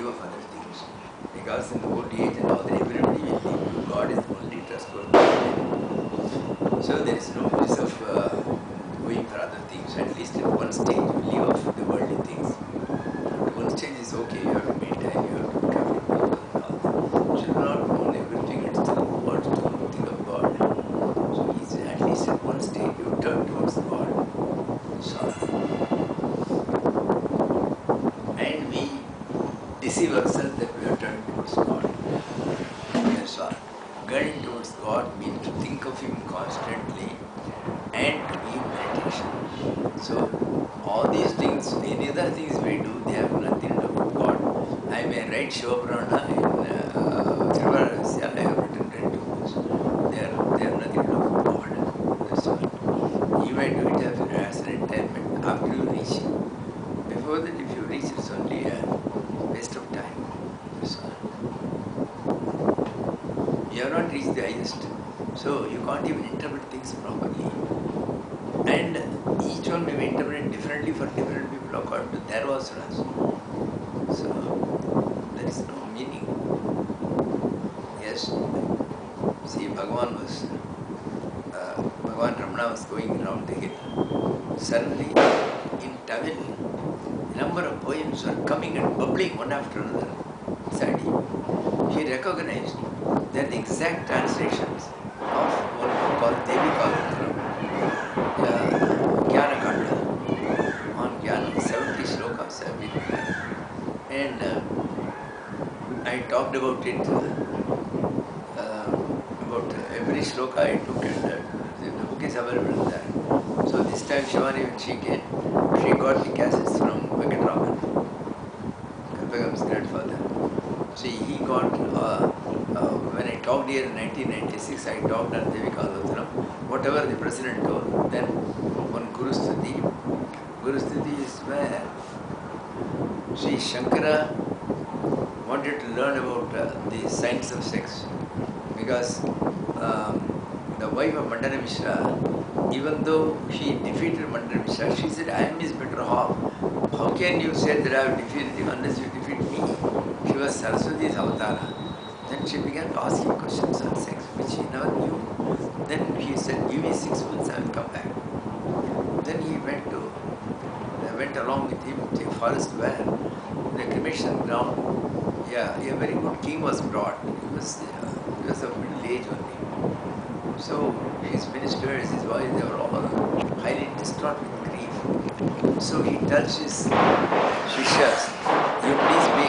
live of other things. Because in the old age and all that, everybody will leave. God is the only trustworthy. So there is no use of going for other things. At least at one stage you live off the worldly things. At one stage is okay, you have to maintain, you have to become people and all that. You should not own everything and still want to think of God. So it's at least at one stage you turn towards God. So, and we deceive ourselves that we are turning towards God. That's all. Turning towards God means to think of Him constantly and to be in meditation. So all these things, any other things we do, they have nothing to do with God. I may write Shivaprana in Sivaratri, I have written 10 books. They have nothing to do with God. That's all. You may do it as an entertainment after you reach it. Before that, if you reach, it's only a waste of time. That's all. You have not reached the highest. So you can't even interpret things properly. And each one may be interpreted differently for different people according to their vasanas. So there is no meaning. Yes. See, Bhagavan Ramana was going around the hill. Suddenly, in Tamil, a number of poems were coming and bubbling one after another inside him. He recognized they are the exact translations of one book called Devi Kalantram, Jnana Kanda. On Jnana, 70 slokas have been there. And I talked about it, about every sloka I took, and the book is available there. So this time Shivani, when she came, she got the cassettes from Venkataraman, Kalpagam's grandfather. See, he got, when I talked here in 1996, I talked on Devi Kalantram, whatever the president told. Then on Guru Stuti. Guru Stuti is where Sri Shankara wanted to learn about the science of sex. Because the wife of Mandana Mishra, even though she defeated Mandana Mishra, she said, I am his better half. How can you say that I have defeated him unless you defeat me? She was Saraswati's avatara. Then she began to ask him questions on sex, which he never knew. Then he said, give me 6 months, I will come back. Then he went along with him to a forest where the cremation ground, a very good king was brought. He was of middle age only. So his ministers, his wife, they were all highly distraught with grief. So he tells his shishas, you please be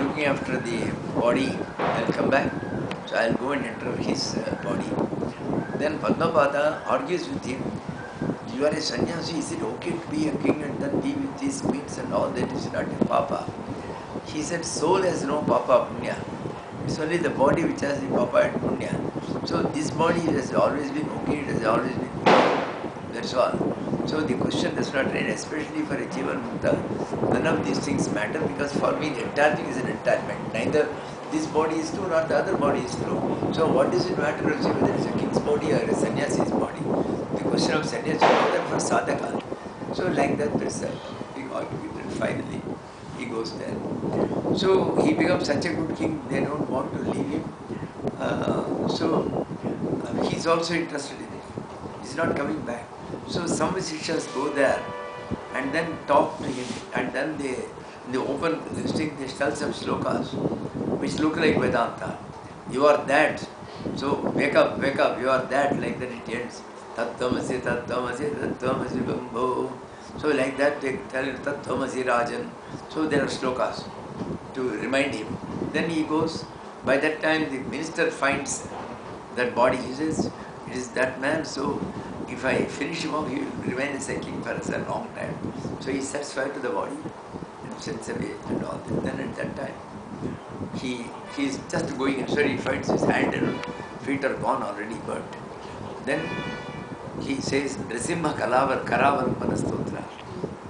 looking after the body, I'll come back. So I'll go and enter his body. Then Padmapada argues with him, you are a sannyasi, is it okay to be a king and then be with these queens and all that? Is not a papa. He said, soul has no papa punya. It's only the body which has the papa and punya. So this body has always been okay, it has always been pure. That's all. So the question does not raise, especially for a Jivan Mukta. None of these things matter because for me the entire thing is an entirement. Neither this body is true nor the other body is true. So what does it matter whether it's a king's body or a sannyasi's body? The question of sannyasi is more than for sadhaka. So like that there's a big argument and finally he goes there. So he becomes such a good king, they don't want to leave him. He's also interested in it. He's not coming back. So some Vasishtas go there and then talk to him, and then they open this thing, they tell some slokas which look like Vedanta. You are that. So wake up, you are that, like that it ends. Tattvamasi, Tattvamasi, Tattvamasi Bambho. So like that they tell him Tattvamasi Rajan. So there are slokas to remind him. Then he goes, by that time the minister finds that body, he says, it is that man, so if I finish him off, he will remain as a king for a long time. So he sets fire to the body and sends away and all that. Then at that time, he is just going and he finds his hand and feet are gone already burnt. Then he says, Nrisimha Kalavar Karavar Manastotra.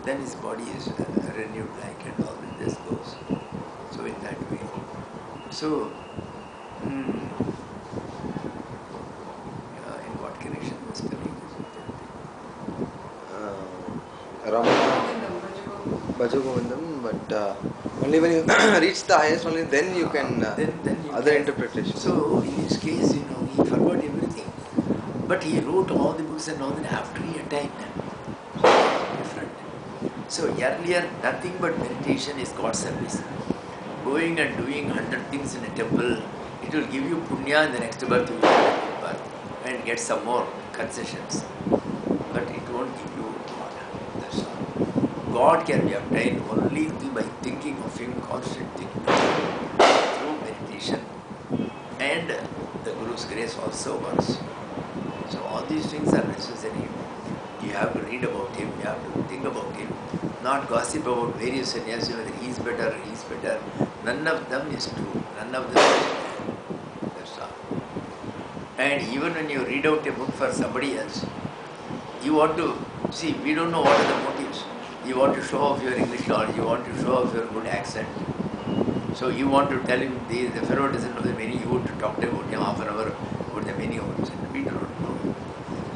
Then his body is renewed like and all that just goes. So in that way. So, in what connection was telling this? Ramana Bhajagovindam, but Only when you reach the highest, only then you can then you other can. interpretation. So in his case, he forgot everything. But he wrote all the books and all that after he attained them. Different. So earlier, nothing but meditation is God service. Going and doing 100 things in a temple, it will give you punya in the next birth, you will get a good birth and get some more concessions. But it won't give you God. That's all. God can be obtained only by thinking of Him, constant thinking of Him, through meditation. And the Guru's grace also works. So all these things are necessary. You have to read about him, you have to think about him, not gossip about various sannyas, whether he is better, he is better. None of them is true. None of them is true. That's all. And even when you read out a book for somebody else, you want to see, we don't know what are the motives. You want to show off your English knowledge, you want to show off your good accent. So you want to tell him, the fellow doesn't know the meaning, you want to talk about him half an hour about the meaning of it. We do not know.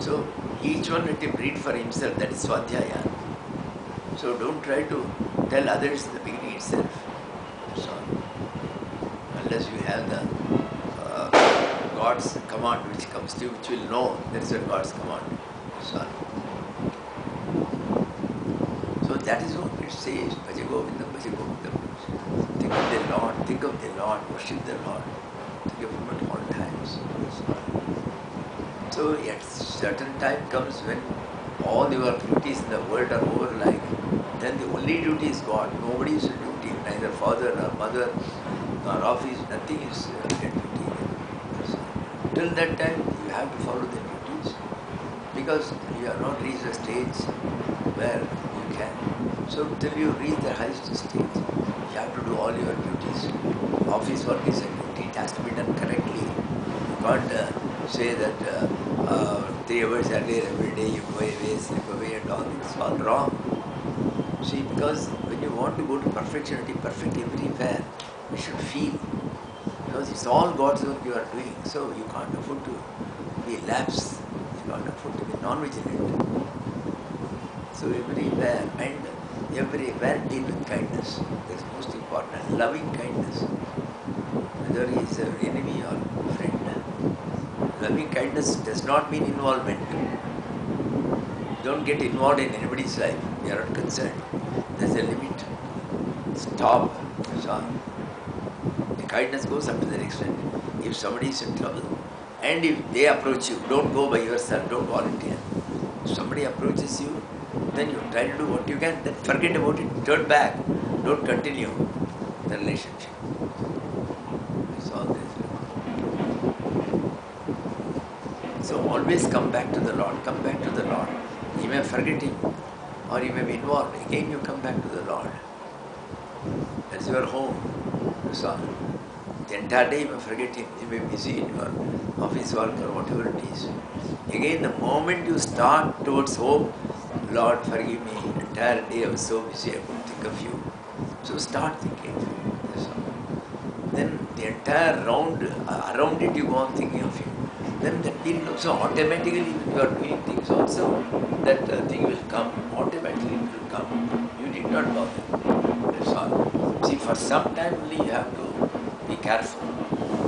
So each one let him read for himself, that is Swadhyaya. So don't try to tell others in the beginning itself. So unless you have the God's command which comes to you, which will know that is God's command. So that is what it says, Bhaja Govindam, Bhaja Govindam. Think of the Lord, worship the Lord. Think of Him at all times. So at certain time comes when all your duties in the world are over, like, then the only duty is God. Nobody is a duty, neither father nor mother nor office, nothing is a duty. Till that time you have to follow the duties, because you have not reached a stage where you can. So till you reach the highest stage, you have to do all your duties. Office work is a duty, it has to be done correctly. You can't say that 3 hours earlier every day you go away, slip away and all. It's all wrong. See, because when you want to go to perfection, to be perfect everywhere, you should feel. Because it's all God's work you are doing. So you can't afford to be lapse. You can't afford to be non-vigilant. So everywhere and everywhere deal with kindness. That's most important. Loving kindness. Whether he is an enemy or friend. Loving kindness does not mean involvement. Don't get involved in anybody's life. You are not concerned. There's a limit. Stop. That's all. The kindness goes up to that extent. If somebody is in trouble, and if they approach you, don't go by yourself, don't volunteer. If somebody approaches you, then you try to do what you can, then forget about it, turn back, don't continue the relationship. That's all there is. So always come back to the Lord, come back to the Lord. You may forget Him, or you may be involved. Again you come back to the Lord. That's your home. That's all. The entire day you may forget Him, you may be busy in your office work or whatever it is. Again, the moment you start towards home, Lord, forgive me, the entire day I was so busy I couldn't think of you. So start thinking of Him. That's all. Then the entire around it you go on thinking of Him. Then that thing also automatically, when you are doing things also, that thing will come, automatically it will come. You did not bother. That's all. See, for some time only you have to be careful.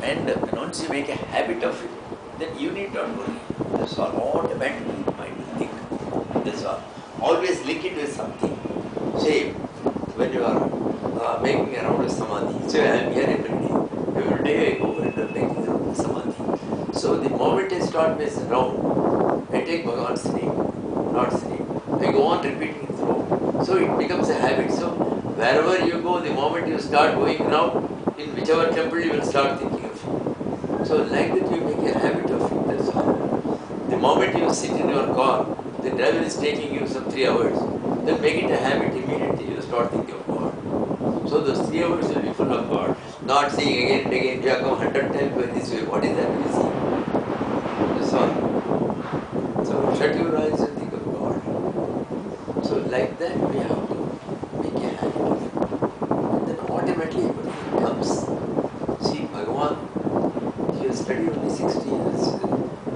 And once you make a habit of it, then you need not worry. That's all. Automatically the mind will think. That's all. Always link it with something. Say, when you are making a round of samadhi, say, I am here every day. Every day I go and make a round of samadhi. So the moment I start this round, I take Bhagavan's name, Lord's name. I go on repeating it through. So it becomes a habit. So wherever you go, the moment you start going around, in whichever temple you will start thinking of Him. So like that you make a habit of it, that's all. The moment you sit in your car, the driver is taking you some 3 hours, then make it a habit, immediately you start thinking of God. So those 3 hours will be full of God. Not seeing again and again, you have come 100 times by this way, what is that we see? That's all. So shut your eyes and think of God. So like that we have to make a habit of it. And then automatically everything comes. See, Bhagavan, he has studied only 60 years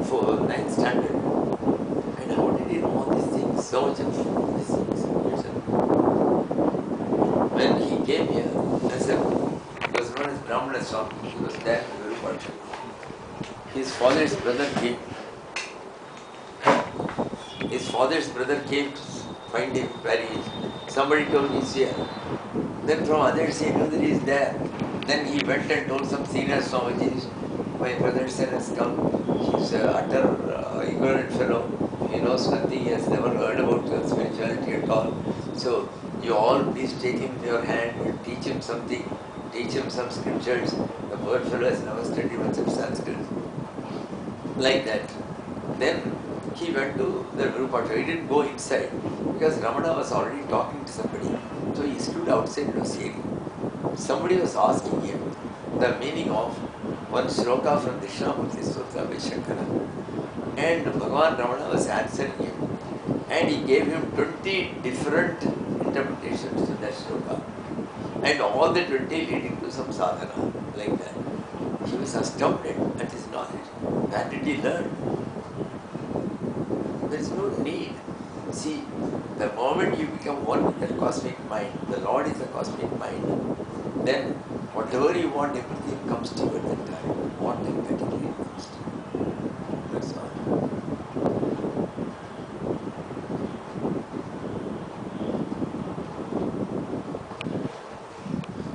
for 9th standard. And how did he know all these things? So much of these things. When he came here, himself. He was known as Brahmanasramam. He was there in the Guru Bhai. His father's brother came. His father's brother came to find him where he is. Somebody told me he's here. Then from others he knew that he is there. Then he went and told some senior Swamijis, my brother son has come. He's an utter ignorant fellow. He knows nothing. He has never heard about spirituality at all. So you all please take him in your hand and teach him something. Teach him some scriptures. The poor fellow has never studied much of Sanskrit. Like that. Then he went to the Guru Bhai. He didn't go inside because Ramana was already talking to somebody. So he stood outside and was hearing. Somebody was asking him the meaning of one shloka from Dishnamurti Sutra by Shankarananda. And Bhagavan Ramana was answering him. And he gave him 20 different interpretations to that shloka. And all the 20 leading to some sadhana, like that. He was astounded at his knowledge. Where did he learn? There is no need. See, the moment you become one with the cosmic mind, the Lord is a cosmic mind, then whatever you want, everything comes to you at that time. Automatically it comes to you. That's all.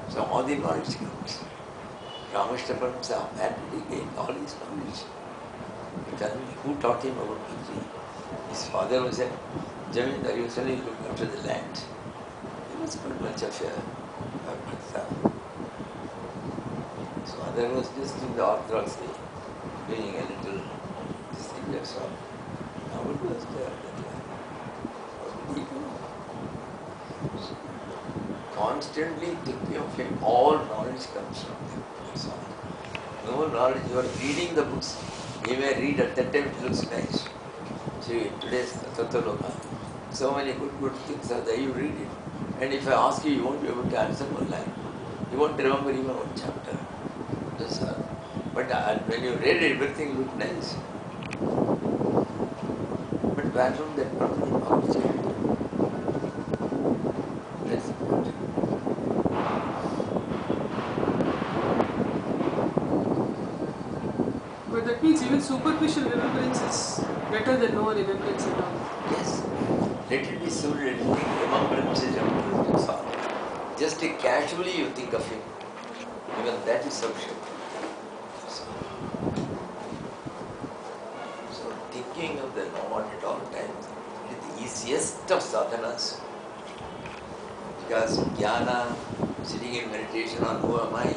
So all the knowledge comes. Ramakshna Paramahamsa, where did he gain all his knowledge? Tell me, who taught him about Bhakti? His father was a Jamindar, he was only looking after the land. He was not much of a Bhakta. His father was just in the orthodoxy, doing a little this thing, that's all. Now it was there. How did he go? Constantly thinking of him, all knowledge comes from him. That's all. No knowledge, you are reading the books. You may read at that time, it looks nice. See, today's Tattva-loka, so many good things are there, you read it. And if I ask you, you won't be able to answer one line. You won't remember even one chapter. That's all. But when you read it, everything looked nice. But where from that permanent knowledge? That's important. But that means even superficial remembrance is better than no remembrance at all. Yes. Let it be so, let it be remembrance is remembrance. Just casually you think of him. Even that is sufficient. So thinking of the Lord at all times is the easiest of sadhanas. Because jnana, sitting in meditation on who am I,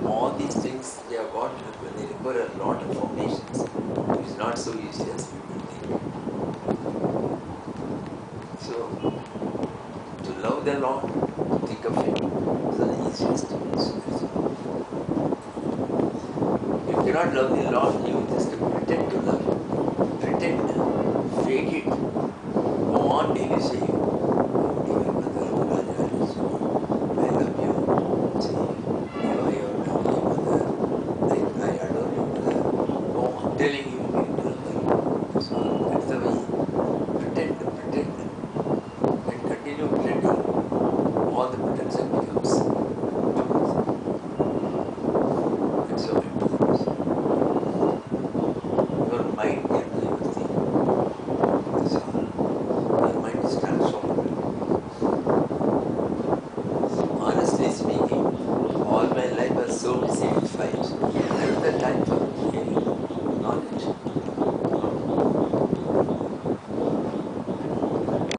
all these things they have got, they require a lot of foundations. It is not so easy as people think. So, to love the Lord, to think of Him, is the easiest means. You cannot love the Lord, you just pretend to love Him. Pretend, fake it. Go on daily saying,